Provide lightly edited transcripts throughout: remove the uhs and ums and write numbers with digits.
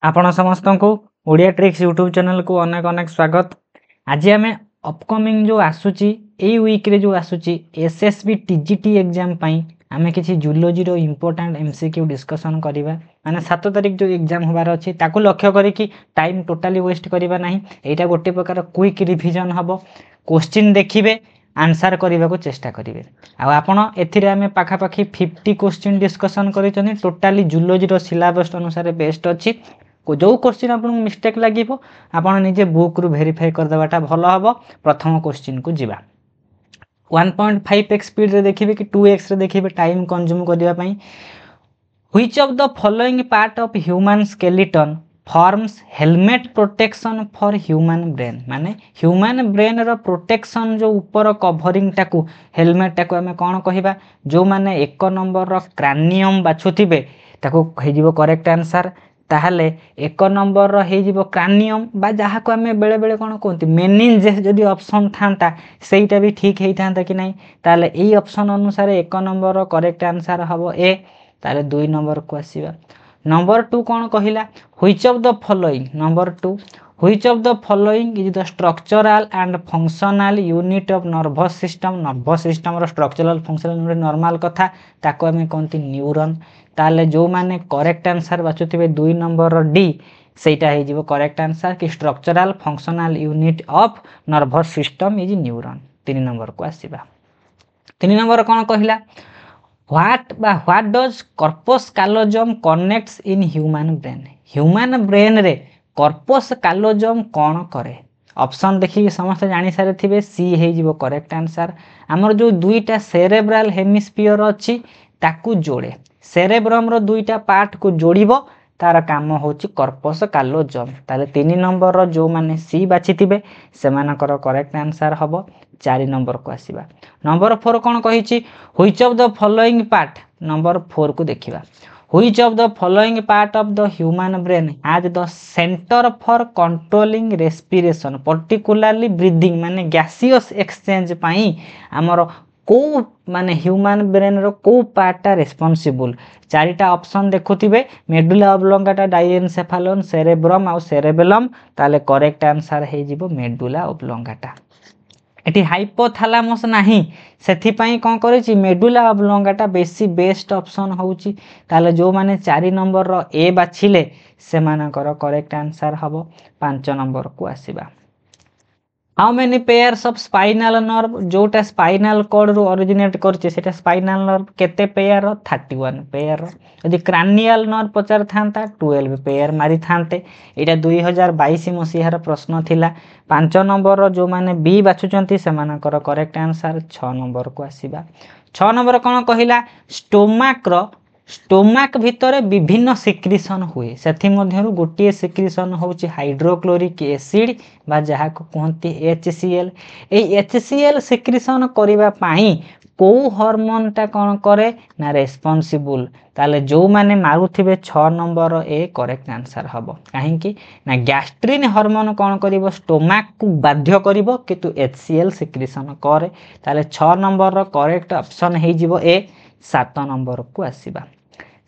आपण समस्त को ओडिया ट्रिक्स यूट्यूब चैनल को अनेक अनेक स्वागत। आज आम अपकमिंग जो आसूची ए वीक रे जो आसूची एसएसबी टीजीटी एग्जाम पाई आमे किसी जूलोजी रो इंपोर्टेंट एमसीक्यू डिस्कशन करिबा। माने 7 तारिख जो एग्जाम होबार अछि ताकू लक्ष्य करी कि टाइम टोटाली वेस्ट करिबा नाही। एटा गोटे प्रकार क्विक रिवीजन हबो। क्वेश्चन देखिबे आंसर करने को चेष्टा करेंगे। आपण एथिरे आमे पाखा पाखी 50 क्वेश्चन डिस्कशन करितनी। टोटाली जूलोजी रो सिलेबस अनुसार बेस्ट अछि। जो क्वेश्चन आपको मिस्टेक लगे आपड़ निजे बुक रु वेरीफाई करदेवाटा भल हम। प्रथम क्वेश्चन को जीवा 1.5x स्पीड रे देखिए कि 2x रे देखिए टाइम कंज्यूम करने। Which of the following part of human skeleton forms helmet protection for human brain. माने ह्यूमन ब्रेन रो प्रोटेक्शन जो ऊपर कवरिंग टाकू हेलमेट टाकू आमे कौन कहिबा। जो माने 1 नंबर रो क्रानियम बाछुथिबे ताकू हेजिबो करेक्ट आंसर। ताहले 1 नंबर रो क्रानियम बा जहाँ को आमे बेले बेले कौन कहते मेनिनजेस जदि ऑप्शन थांता सेटा भी ठीक होता कि नहीं। ताहले एई ऑप्शन अनुसार 1 नंबर रो करेक्ट आंसर हबो ए। ताहले 2 नंबर को आसीबा। नंबर 2 कौन कहिला which of the following. Number 2 which of the following is the structural and functional unit of nervous system. Nervous system रो स्ट्रक्चरल फंक्शनल यूनिट नॉर्मल कथा ताको आमे कहते न्यूरॉन। ताले जो माने करेक्ट आंसर बाछुथिबे 2 नंबर डी सेटा हे जिवो करेक्ट आंसर कि structural functional unit of nervous system is neuron. 3 number को आसीबा। 3 नंबर कौन कहिला what does corpus callosum connects in human brain. Human brain रे कॉर्पस कैलोजम कौन करे। ऑप्शन देखिए समस्त जानी सारे थिबे सी हे जिवो करेक्ट आंसर। हमर जो दुईटा सेरेब्रल हेमिस्फीयर अछि ताकू जोड़े सेरेब्रम रो दुईटा पार्ट को जोड़िबो तार काम होची कॉर्पस कैलोजम। ताले 3 नंबर रो जो माने सी बाछिथिबे सेमानकर करेक्ट आंसर हबो 4 नंबर को आसीबा। नंबर 4 कौन कहिछि which of the following part. Number 4 को देखिबा which of the following part of the human brain has the centre for controlling respiration particularly breathing माने गैसियस एक्सचेंज पाई हमर को माने ह्यूमन ब्रेन रो को पार्टा रेस्पोंसिबल। 4टा ऑप्शन देखुथिबे मेडुला ऑब्लोंगाटा डाइएनसेफालोन सेरेब्रम आ सेरेबेलम। ताले करेक्ट आंसर हे जिवो मेडुला ऑब्लोंगाटा। एटी हाइपोथैलेमस नाही सेथि पई कोन करिछि मेडुला ऑब्लोंगाटा बेसी बेस्ट ऑप्शन होउछि। ताले जो माने 4 नंबर रो ए बाछिले सेमानकर करेक्ट आंसर हबो 5 नंबर को आसीबा। How many pairs of spinal nerve जोटा स्पाइनल कॉर्ड रो ओरिजिनेट करछे सेटा स्पाइनल नर्व केते पेयर 31 पेयर। यदि क्रानियल नर्व पचार थांता 12 पेयर मारी थांते। एटा 2022 मसीहार प्रश्न थिला। 5 नंबर रो जो माने बी बाछुचंती सेमानकर करेक्ट आंसर 6 नंबर को आसीबा। 6 नंबर कोन कहिला स्टोमाक भितरे विभिन्न सिक्रिशन हुए सेथि मध्यरु गोटिए सिक्रिशन होउची हाइड्रोक्लोरिक एसिड बा जहा को कहंती HCl। ए HCl सिक्रिशन करिबा पाई को हार्मोन ता कोन करे ना रेस्पोंसिबल। ताले जो माने मारुथिबे 6 नंबर ए करेक्ट आंसर हबो काहे कि ना गैस्ट्रिन हार्मोन कोन करिवो स्टोमाक को बाध्य करिवो किंतु HCl सिक्रिशन करे। ताले 6 नंबर रो करेक्ट ऑप्शन हे जिवो ए। 7 नंबर को आसीबा।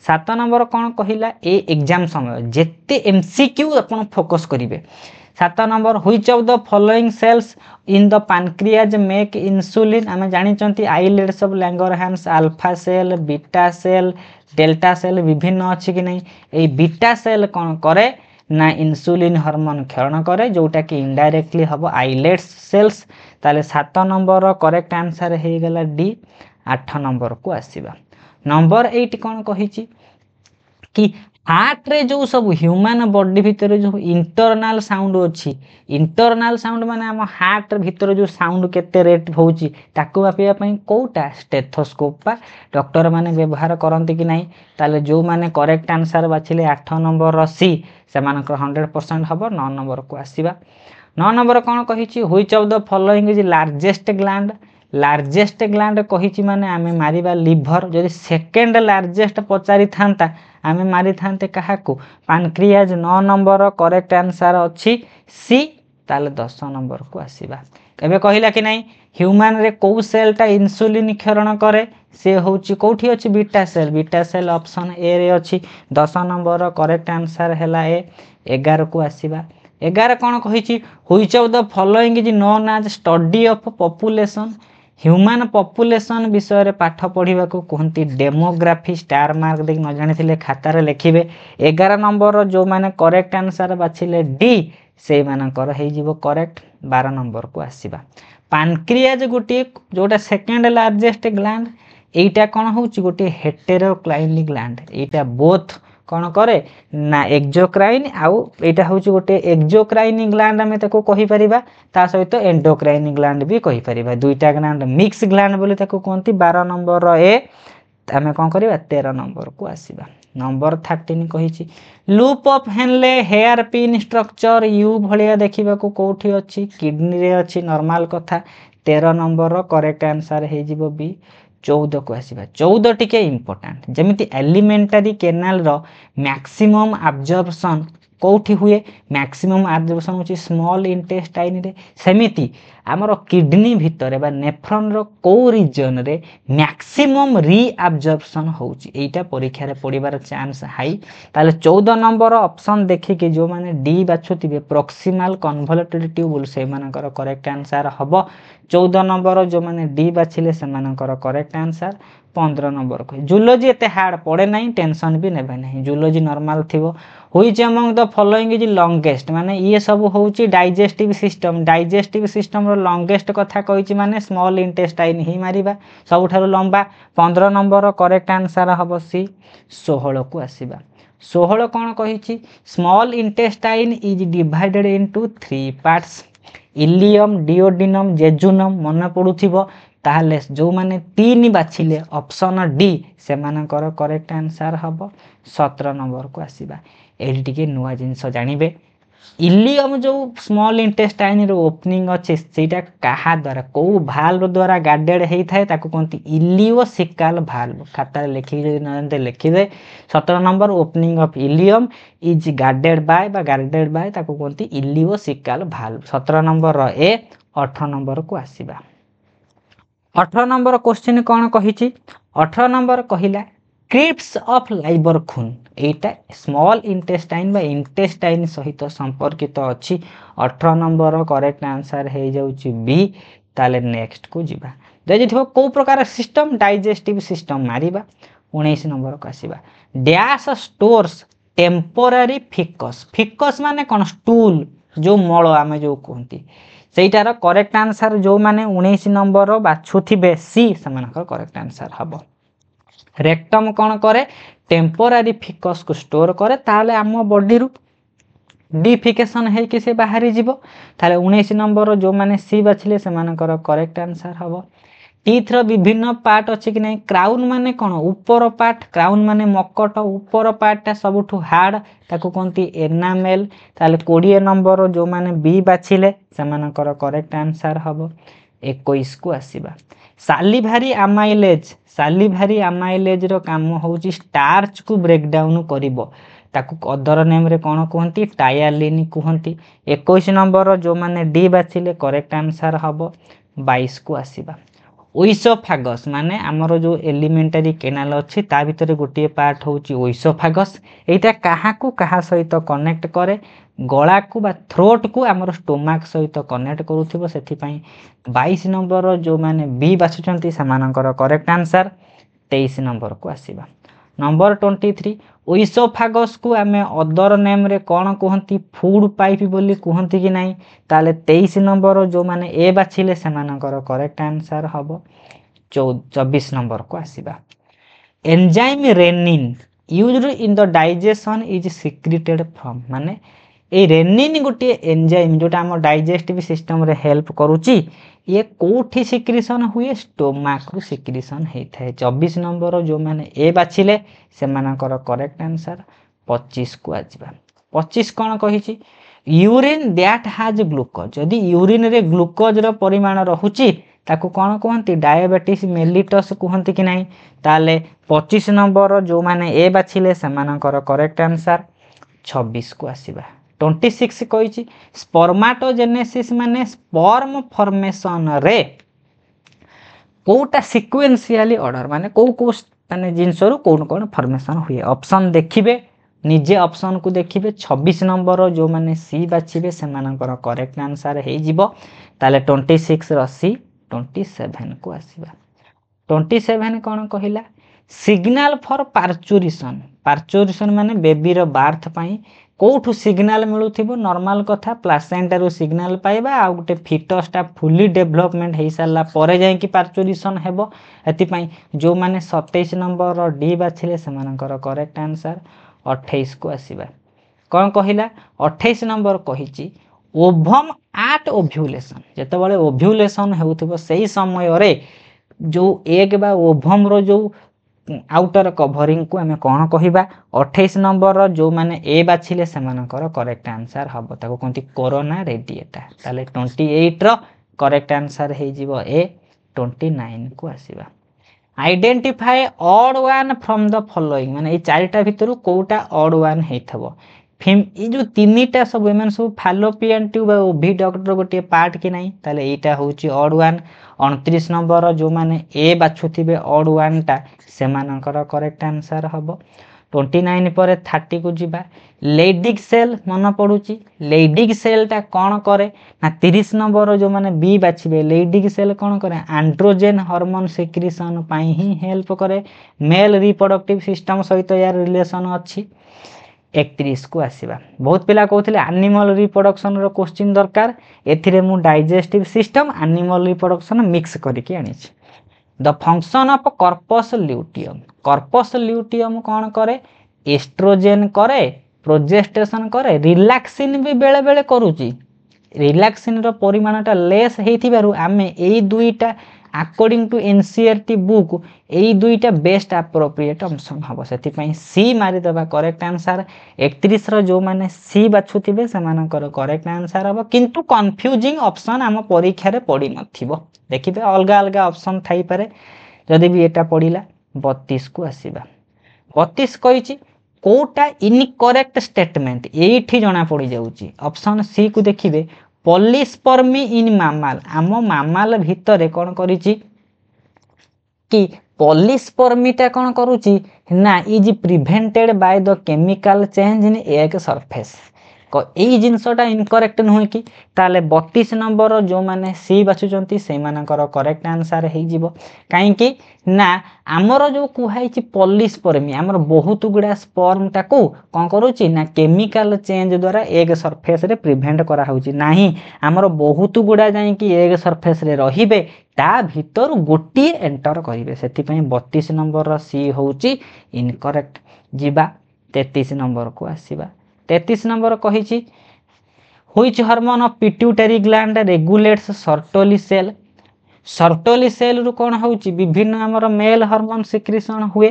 7 नंबर कौन कहिला ए एग्जाम समय जेते एमसीक्यू अपन फोकस करिवे। 7 number which of the following cells in the pancreas make insulin. आमे जानि चंती islets of Langerhans alpha cell beta cell delta cell विभिन्न अछि कि नहीं। ए बीटा सेल कौन करे ना इंसुलिन हार्मोन क्षरण करे जोटा कि इनडायरेक्टली हबो आइलेट्स सेल्स। ताले 7 नंबर करेक्ट आंसर हे गेला डी। 8 नंबर को आसीबा। नंबर 8 कौन कहिछि कि हार्ट रे जो सब ह्यूमन बॉडी भीतर जो इंटरनल साउंड अछि इंटरनल साउंड माने हम हार्ट भीतर जो साउंड केते रेट होउछि ताको मापिया पई कोटा स्टेथोस्कोप पा डॉक्टर माने व्यवहार करंती कि नहीं। ताले जो माने करेक्ट आंसर बाछिले 8 नंबर सी सेमानकर 100% हबो। 9 नंबर को आसीबा। 9 नंबर कौन कहिछि which of the following is largest gland. Largest gland कहिछि माने आमे मारिबा लिवर। जदि सेकंड लार्जेस्ट पचारि थांता आमे मारी थांते काहाकू पैनक्रियाज। 9 नंबर करेक्ट आंसर अछि सी। ताले 10 नंबर को आसीबा। एबे कहिला कि नहीं ह्यूमन रे को सेलटा इंसुलिन क्षरण करे से होची कोठी अछि बीटा सेल ऑप्शन ए रे अछि 10 नंबर करेक्ट आंसर हैला ए 11 को आसीबा 11 कोन कहिछि which of the following is known as study of population human population विषय रे पाठ पढ़िबा को कहंती डेमोग्राफी स्टार मार्क देख न जानिथिले खाता रे लिखिबे 11 नंबर जो माने करेक्ट आंसर बाछिले डी से मानकर हे जीवो करेक्ट 12 नंबर को आसीबा पानक्रियाज गोटे जोटा सेकंड लार्जेस्ट ग्लैंड एटा कोन होउची गोटे हेटेरोक्लाइन ग्लैंड एटा बोथ कोन करे ना एक्सोक्राइन आउ एटा होउची गोटे एक्सोक्राइन ग्लैंड हमें ताको कहि परिबा ता सहित एंडोक्राइन ग्लैंड भी कहि परिबा दुईटा ग्लैंड मिक्स ग्लैंड बोले ताको कोनती 12 नंबर ए आमे कोन करिबा 13 नंबर को आसीबा नंबर 13 कहिछि loop of Henle hairpin structure U भलिया देखिबा को कोठी अछि किडनी रे अछि नॉर्मल कथा 13 नंबर करेक्ट आंसर हे जिवो बी 14 को आसीबा 14 टिके इंपोर्टेंट जेमिति एलिमेंटरी कैनाल रो मैक्सिमम एब्जॉर्प्शन कोठी हुए मैक्सिमम एब्जॉर्प्शन होची स्मॉल इंटेस्टाइन रे सेमिति हमरो किडनी भितरे बा नेफ्रॉन रो को रीजन रे मैक्सिमम री एब्जॉर्प्शन होची एटा परीक्षा रे पडिबार चांस हाई ताले 14 नंबर ऑप्शन देखि के जो माने डी बाछुतिबे प्रॉक्सिमल कन्वोल्यूटेड ट्यूबुल से मानकर करेक्ट आंसर हबो 14 नंबर जो माने डी बाछिले से मानकर करेक्ट आंसर 15 नंबर को जूलॉजी एते हार्ड पड़े नहीं टेंशन भी नेबे नहीं जूलॉजी नॉर्मल थिबो which among the following is longest माने ये सब होउची डाइजेस्टिव सिस्टम रो लॉन्गेस्ट कथा कहिची माने स्मॉल इंटेस्टाइन ही मारिबा सबठारो लंबा 15 नंबर करेक्ट आंसर हबो सी 16 को आसीबा 16 कोन कहिची small intestine is divided into 3 parts ileum duodenum jejunum मन पडुथिबो ताहले जो माने 3 बाछिले ऑप्शन डी से मानकर करेक्ट आंसर हबो 17 नंबर को आसीबा एडी टिके नुवा जिंस जानिबे इलियम जो स्मॉल इंटेस्टाइन रो ओपनिंग अछि सेटा काहा द्वारा को भाल्व द्वारा गार्डेड हेई थाए ताको कोनती इलियोसिकल भाल्व खाता लिखि जे नंदे लिखि दे 17 number opening of ileum is guarded by ताको कोनती इलियोसिकल भाल्व 17 नंबर ए 18 नंबर को आसीबा 18 नंबर क्वेश्चन कोन कहिछि 18 नंबर कहिला क्रिप्स ऑफ लाइबर खून एटा स्मॉल इंटेस्टाइन बा इंटेस्टाइन सहित संपर्कित अछि 18 नंबर करेक्ट आंसर हे जाउची बी ताले नेक्स्ट को जिबा देखिथिबो को प्रकार सिस्टम डाइजेस्टिव सिस्टम मारिबा 19 नंबर को आसीबा डैश स्टोर्स टेम्पोररी फिकस माने कोन स्टूल जो मळ आमे जो कहंती सेटार करेक्ट आंसर जो माने 19 नंबर बाछुथिबे सी समानकर करेक्ट आंसर हबो रेक्टम कोन करे टेम्पोररी फिकस को स्टोर करे ताले आम बॉडी रु डिफिकेशन हे कि से बाहरी जीवो ताले 19 नंबर जो माने सी बाछिले से मानकर करेक्ट आंसर हबो टीथ रो विभिन्न पार्ट अछि कि नै क्राउन माने कोन ऊपर पार्ट क्राउन माने मकट ऊपर पार्ट सबठु हार्ड ताको कोनती एनामेल ताले 20 नंबर जो माने बी बाछिले से मानकर करेक्ट आंसर हबो 21 को आसीबा सालिभारी अमाइलेज रो काम होउची स्टार्च को ब्रेक डाउन करिवो ताकू अदर नेम रे कोन कहंती टायलिन कहंती 21 नंबर जो माने डी बाछिले करेक्ट आंसर हबो 22 को आसीबा ओइसोफागस माने हमरो जो एलिमेंटरी कैनाल अछि ता भितरे गोटे पार्ट होउची ओइसोफागस एटा काहा को काहा सहित कनेक्ट करे गला को बा थ्रोट को हमरो स्टोमक सहित कनेक्ट करूथिबो सेथि पई 22 नंबर जो माने बी बाछुचंती समानकर करेक्ट आंसर 23 नंबर को आसीबा नंबर 23 ओइसोफागस को हमें अदर नेम रे कोन कहंती फूड पाइप बोली कहंती कि नाही ताले 23 नंबर जो माने ए बाछिले समानकर करेक्ट आंसर हबो 24 नंबर को आसीबा enzyme rennin used in the digestion is secreted from माने ए रेनिन गोटे एंजाइम जोटा हम डाइजेस्टिव सिस्टम रे हेल्प करूची ये कोठी सिक्रीशन हुए स्टोमक रु सिक्रीशन हेथाय 24 नंबर जो माने ए बाछिले से मानकर करेक्ट आंसर 25 को आजिबा 25 कोन कहिची यूरिन दैट हैज ग्लूकोज यदि यूरिन रे ग्लूकोज रो परिमाण रहुची ताको कोन कहंती डायबिटीज मेलिटस कहंती कि नाही ताले 25 नंबर जो माने ए बाछिले से मानकर करेक्ट आंसर 26 को आसीबा 26 कहिची स्पर्माटोजेनेसिस माने स्पर्म फॉर्मेशन रे कोटा सिक्वेन्शियली ऑर्डर माने को माने जिनस कौन कौन फॉर्मेशन हुए ऑप्शन देखिए निजे ऑप्शन को देखिए 26 नंबर जो माने सी बाछिबे सेमानकर करेक्ट आंसर हे जिवो ताले 26 रो सी 27 को आसीबा 27 कौन कहला सिग्नल फॉर पार्चुरिशन माने बेबी रो बार्थ पाई कोठु सिग्नल मिलुथिबो नॉर्मल कथा प्लासेंटा रो सिग्नल पाइबा आ गुटे फिटसटा फुली डेवलपमेंट हे साला परे जाय कि पार्चुरिशन हेबो एति पई जो माने 27 नंबर रो डी बाछिले सेमानकर करेक्ट आंसर 28 को आसीबा कौन कहला 28 नंबर कहिची ओभम आट ओव्यूलेशन जेतेबेले ओव्यूलेशन हेउथिबो सेही समय रे जो एग बा ओभम रो जो आउटर कभरिंग को आमे कौन कहिबा 28 नंबर जो माने ए बाछिले सेमानकर करेक्ट आंसर हबो ताको कोंती कोरोना रेडिएटा ताले 28 रो करेक्ट आंसर हे जिवो ए 29 को आसीबा identify odd one from the following माने ए चारिटा भितरु कोटा ऑड वन हेथबो फिम ई जो तीनटा सब एमन सब फालोपियन ट्यूब ओभी डक्टर गोटे पार्ट कि नाही ताले एटा होची ऑड वन 29 नंबर जो माने ए बाछुथिबे ऑड वन टा सेमानकर करेक्ट आंसर हबो 29 पर 30 को जिबा लेडिक सेल मन पडुची लेडिक सेल टा कोन करे ना 30 नंबर जो माने बी बाछिबे लेडिक सेल कोन करे एंड्रोजन हार्मोन सिक्रीशन पाई ही हेल्प करे मेल रिप्रोडक्टिव सिस्टम सहित यार रिलेशन अछि 31 को आसीबा बहुत पिला कहथिले एनिमल रिप्रोडक्शन रो क्वेश्चन दरकार एथिरे मु digestive system animal reproduction mix करके आनिछि the function of corpus luteum कौन करे एस्ट्रोजेन करे प्रोजेस्टेशन करे रिलैक्सिन भी बेले बेले करूची रिलैक्सिन रो परिमाणटा लेस हेथिबारु आमे एई दुईटा अकॉर्डिंग टू एनसीईआरटी बुक एई दुईटा बेस्ट एप्रोप्रिएट ऑप्शन हबो सेति पई सी मारि देबा करेक्ट आंसर 31 रो जो माने सी बाछुथिबे सेमानकर करेक्ट आंसर हबो किंतु कंफ्यूजिंग ऑप्शन हम परीक्षा रे पड़ी नथिबो देखिबे अलगा अलगा ऑप्शन थाई पारे जदि भी एटा पड़िला 32 को आसीबा 32 कहिची कोटा इनकरेक्ट स्टेटमेंट एठी जणा पड़ी जाउची ऑप्शन सी को देखिबे पॉलिस्पर्मी इन मामाल आम मामाल भितरे कौन करिची कि पॉलिस्पर्मीटा कौन करुची ना is prevented by the chemical change in egg surface यही जिनसटा इनकरेक्ट नुहे कि ताले 32 नंबर जो माने सी बाछुचंती से मानकर करेक्ट आंसर हे जिवो काहेकि ना आमर जो कुहाई पॉलिस्पर्मी आमर बहुत गुड़ा स्पर्म टाको कौन करुची ना केमिकल चेंज द्वारा एग सरफेस रे प्रिवेंट करा होची नाही आमर बहुत गुड़ा जाई कि एग सरफेस रे रहिबे ता भीतर गोटी एंटर करिवे सेति पई 32 नंबर सी होची इनकरेक्ट जिबा 33 नंबर को आसीबा 33 नंबर कहिची which hormone of pituitary gland regulates Sertoli cell रु कोन होची विभिन्न हमर मेल हार्मोन सिक्रीशन हुए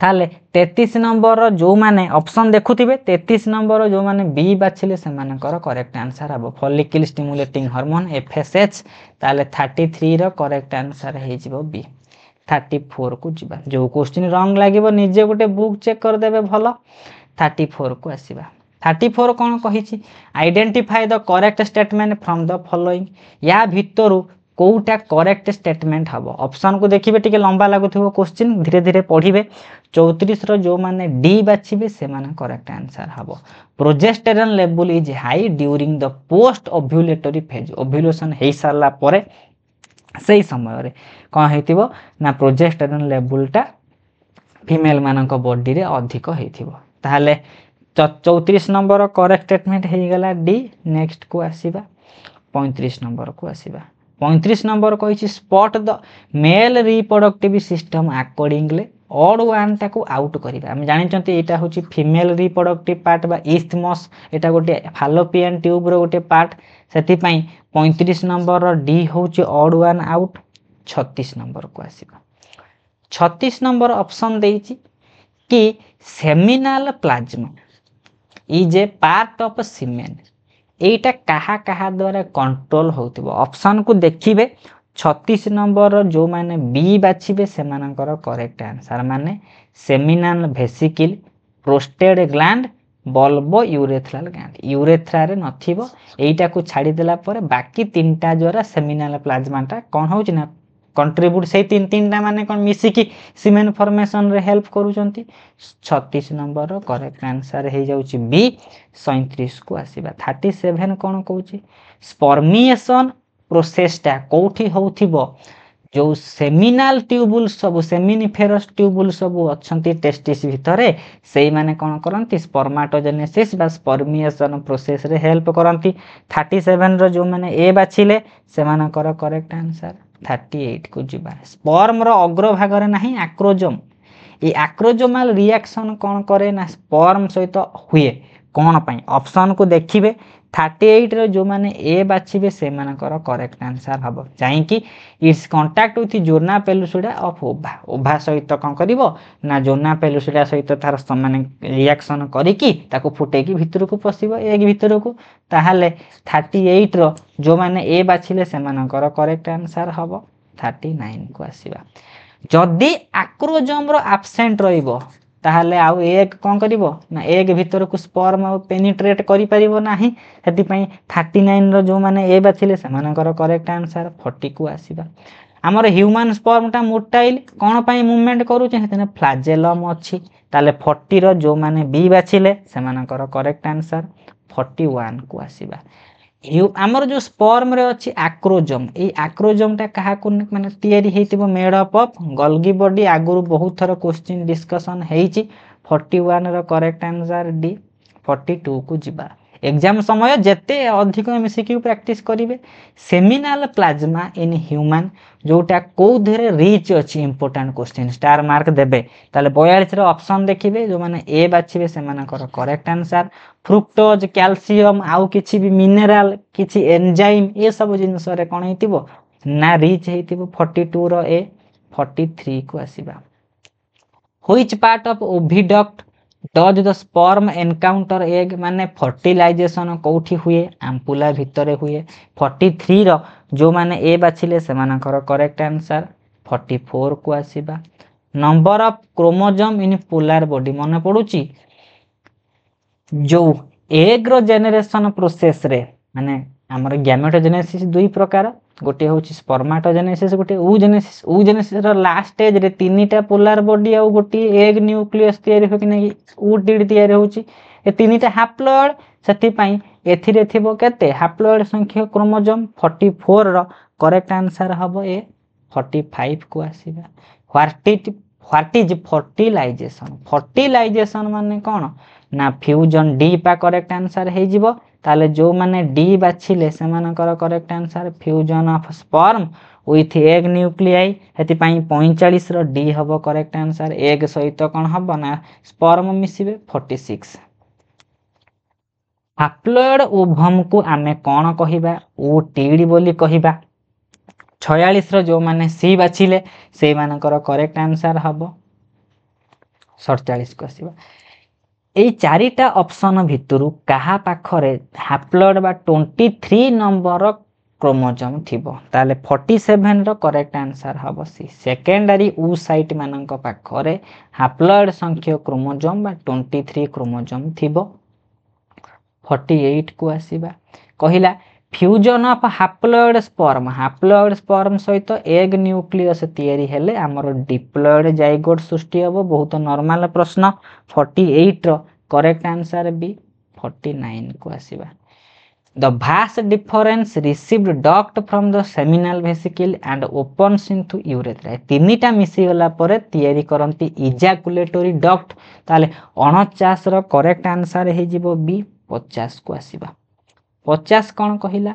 ताले 33 नंबर जो माने ऑप्शन देखुथिबे 33 नंबर जो माने बी बाछिले से मानकर करेक्ट आंसर हबो फॉलिकल स्टिमुलेटिंग हार्मोन एफएसएच ताले 33 रो करेक्ट आंसर हे जिवो बी 34 को जिबा जो क्वेश्चन रॉन्ग लागिबो निजे गोटे बुक चेक कर देबे भलो 34 को आसीबा 34 कौन कहिची identify the correct statement from the following या भितरु कोटा करेक्ट स्टेटमेंट हबो ऑप्शन को देखिबे टिके लंबा लागुथिबो क्वेश्चन धीरे धीरे पढिबे 34 रो जो माने डी बाछिबे से माने करेक्ट आंसर हबो progesterone level is high during the post ovulatory phase ovulation हे सारला परे सही समय रे कोन हेतिबो ना प्रोजेस्टेरॉन लेवलटा फीमेल मानक बॉडी रे अधिक हेतिबो ताहले 34 नंबर करेक्ट स्टेटमेंट हे गला डी नेक्स्ट को आसीबा 35 नंबर को आसीबा 35 नंबर कहिछि spot the male reproductive system accordingly odd one टाको आउट करिबा हम जानि चंती एटा होछि फीमेल रिप्रोडक्टिव पार्ट बा इस्थमस एटा गोटे फालोपियन ट्यूब रो गोटे पार्ट सेति पई 35 नंबर डी होछि ऑड वन आउट 36 नंबर को आसीबा 36 नंबर ऑप्शन देइछि कि seminal plasma is a part of semen एटा कहा कहा द्वारा कंट्रोल होतिबो ऑप्शन को देखिबे 36 नंबर जो माने बी बाछिबे से मानकर करेक्ट आंसर माने seminal vesicle prostate gland bulbo urethral gland urethra रे नथिबो एटा को छाडी देला पर बाकी तीनटा द्वारा सेमिनल प्लाज्माटा कोन होउछि ना कंट्रीब्यूट से तीन तीन टा माने कौन मिसिकी सीमेन फॉर्मेशन रे हेल्प करूचंती 36 नंबर रो करेक्ट आंसर हे जाउची बी 37 को आसीबा 37 कोन कहूची स्पर्मिएशन प्रोसेस टा कोठी होउथिबो जो सेमिनाल ट्यूबुल सब सेमिनिफेरस ट्यूबुल सब अच्छंती टेस्टिस भितरे सेई माने कोन करंती स्पर्माटोजेनेसिस बा स्पर्मिएशन प्रोसेस रे हेल्प करंती 37 रो जो माने ए बाछिले से मानकर करेक्ट आंसर 38 को जिबा स्पर्म रो अग्रभाग रे नाही एक्रोजोम ए एक्रोजोमाल रिएक्शन कोन करे ना स्पर्म सहित हुए कोन पई ऑप्शन को देखिबे 38 रो जो माने ए बाछिबे से मानकर करेक्ट आंसर हबो चाहि कि it's contact with zona pellucida of ova ova सहित कोन करिवो ना जोना पेलुसिडा सहित तार माने रिएक्शन करिकि ताको फुटेकी भितर को पसिबो एग भितर को ताहाले 38 रो जो माने ए बाछिले से मानकर करेक्ट आंसर हबो 39 को आसीबा जदि एक्रोजोम रो एब्सेंट रहिबो ताहले आउ एग कोन करिवो ना एग भितर को स्पर्म पेनिट्रेट करि परिवो नाही हेति पई 39 रो जो माने ए बाछिले से मानकर करेक्ट आंसर 40 को आसीबा हमर ह्यूमन स्पर्म टा मोटाइल कोन पई मूवमेंट करू छै हेतने फ्लैजेलम अछि ताले 40 रो जो माने बी बाछिले से मानकर करेक्ट आंसर 41 को आसीबा हमर जो स्पर्म रे अछि एक्रोजोम ए एक्रोजोम टा कहा को माने तयारी हेतिबो made up of Golgi body आगुरु बहुत थर क्वेश्चन डिस्कशन हेछि 41 रो करेक्ट आंसर डी 42 को जिबा एग्जाम समय जेते अधिक एमसीक्यू प्रैक्टिस करिवे सेमिनाल प्लाज्मा इन ह्यूमन जोटा को धरे रिच अछि इंपोर्टेंट क्वेश्चन स्टार मार्क देबे ताले 42 रो ऑप्शन देखिबे जो माने ए बाछिबे से मानकर करेक्ट आंसर फ्रुक्टोज कैल्शियम आउ किछि भी मिनरल किछि एंजाइम ए सब जिंस रे कोन हेतिबो ना रिच हेतिबो 42 रो ए 43 को आसीबा which part of oviduct does the sperm encounter egg माने फर्टिलाइजेशन कोठी हुए आम्पुला भितरे हुए 43 रो जो माने ए बाछिले से मानकर करेक्ट आंसर 44 को आसीबा number of chromosome in polar body मन पडुची जो एग रो जेनरेशन प्रोसेस रे माने हमर गैमेटोजेनेसिस दुई प्रकार गोटे होची स्पर्माटोजेनेसिस गोटे oogenesis रो लास्ट स्टेज रे तीनटा पोलर बॉडी आ गोटे एग न्यूक्लियस तयारी हो कि नै ootid तयारी होची ए तीनटा हैप्लॉइड सेति पई एथिरे थिबो केते हैप्लॉइड संख्या क्रोमोसोम 44 रो करेक्ट आंसर हबो ए 45 को आसीबा व्हाट इज फर्टिलाइजेशन माने कोन ना फ्यूजन डी पा करेक्ट आंसर हे जिवो ताले जो माने डी बाछिले से मानकर correct answer fusion of sperm with egg nuclei हेति पई 45 रो डी हबो करेक्ट आंसर एग सहित कोन हबो ना स्पर्म मिसिबे 46 हैप्लॉइड ओवम को आमे कोन कहिबा ootid बोली कहिबा 46 रो जो माने सी बाछिले से मानकर करेक्ट आंसर हबो 47 को आसीबा ए चारिटा ऑप्शन भितरु कहा पाखरे हैप्लॉइड बा 23 नंबर क्रोमोसोम थिबो ताले 47 रो करेक्ट आंसर हबो सी सेकेंडरी oocyte मानक पाखरे हैप्लॉइड संख्या क्रोमोसोम बा 23 क्रोमोसोम थिबो 48 को आसीबा कहिला फ्यूजन ऑफ हैप्लॉइड स्पर्म सहित एग न्यूक्लियस तयारी हेले हमर डिप्लॉइड जाइगोट सृष्टि हबो बहुत नॉर्मल प्रश्न 48 रो करेक्ट आंसर बी 49 को आसीबा the vast difference received duct from the seminal vesicle and opens into urethra तीनटा मिसी गला परे तयारी करंती इजाकुलेटरी डक्ट ताले 49 रो करेक्ट आंसर हे जिवो बी 50 को आसीबा 50 कोन कहिला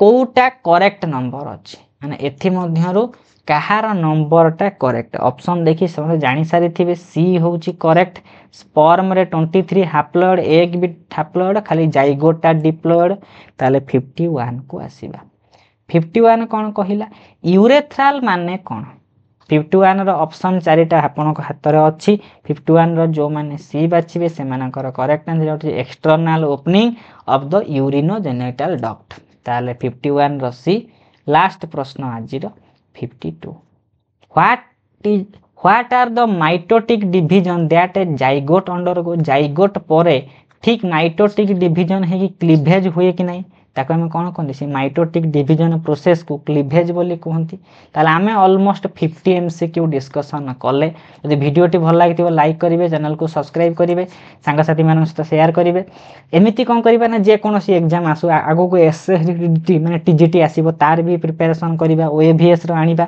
कोटा करेक्ट नंबर अछि माने एथि मध्यरु कहार नंबर टा करेक्ट ऑप्शन देखि समझ जानि सारी थिबे सी होउची करेक्ट स्पर्म रे 23 हैप्लॉइड एग बि हैप्लॉइड खाली जाइगोटा डिप्लॉइड ताले 51 को आसीबा 51 कोन कहिला यूरेथ्रल माने कोन 51 रो ऑप्शन चारिटा आपन को हाथ रे अछि 51 रो जो माने सी बाछिबे से मानकर करेक्ट आंसर होची external opening of the urinogenital duct ताले 51 रो सी लास्ट प्रश्न आज रो 52 what are the mitotic division that a zygote undergo zygote परे ठीक माइटोटिक डिवीजन है कि क्लीवेज हुए कि नहीं ताको आम कौन कहते से माइटोटिक डिविजन प्रोसेस को क्लीवेज बोली कहती। ताले आमे ऑलमोस्ट 50 MCQ डिस्कशन कले। यदि वीडियोटी भल लगी लाइक करेंगे, चैनल को सब्सक्राइब करेंगे, सांगसाथी मान सहित शेयर करेंगे। एमती कौन करवा ना जेकोसी एग्जाम आसू आगो को एसएसटी माने टीजीटी आसीबो तार भी प्रिपरेशन करवा, ओएवीएस रो आनिबा।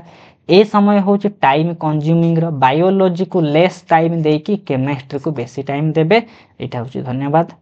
ए समय हूँ टाइम कंज्यूमिंग रो, बायोलॉजी को लेस टाइम देकी केमिस्ट्री को बेसी टाइम देबे। एटा हूँ धन्यवाद।